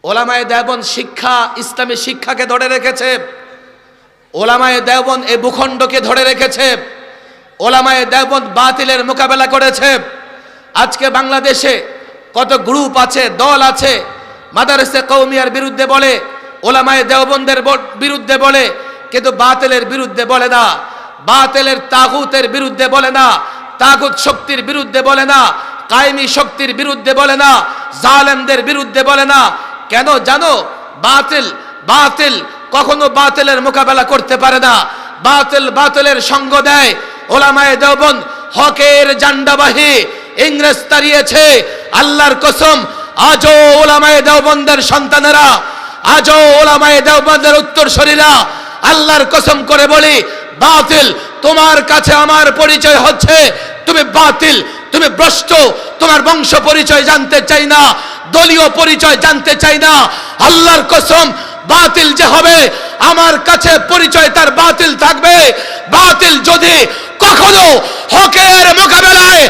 ওলামায়ে দেওবন্দ শিক্ষা, ইসলামী শিক্ষাকে ধরে রেখেছে। ওলামায়ে দেওবন্দ এই ভূখণ্ডকে ধরে রেখেছে। ওলামায়ে দেওবন্দ বাতিলের মোকাবেলা করেছে। আজকে বাংলাদেশে কত গ্রুপ আছে, দল আছে, মাদারসে কওমিয়ার বিরুদ্ধে বলে, ওলামায়ে দেওবন্দের বিরুদ্ধে বলে, কিন্তু বাতিলের বিরুদ্ধে বলে না, বাতিলের তাগুতের বিরুদ্ধে বলে না, তাগুত শক্তির বিরুদ্ধে বলে না, কায়েমি শক্তির বিরুদ্ধে বলে না, জালেমদের বিরুদ্ধে বলে না। কেন জানো? বাতিল কখনো বাতিলের মোকাবেলা করতে পারে না। বাতিলের সঙ্গ দেয়। ওলামায়ে দেওবন্দ হকের জান্ডাবাহী। ইংরেজ তাড়িয়েছে, আল্লাহর কসম আজও ওলামায়ে দেওবন্দের সন্তানেরা, আজও ওলামায়ে দেওবন্দের উত্তরসূরিরা, আল্লাহর কসম করে বলি, বাতিল তোমার কাছে আমার পরিচয় হচ্ছে তুমি বাতিল, তুমি ভ্রষ্ট, তোমার বংশ পরিচয় জানতে চাই না, দলীয় পরিচয় জানতে চাই না। আল্লাহর কসম, বাতিল যে হবে আমার কাছে পরিচয় তার বাতিল থাকবে। বাতিল যদি কখনো হকের মোকাবেলায়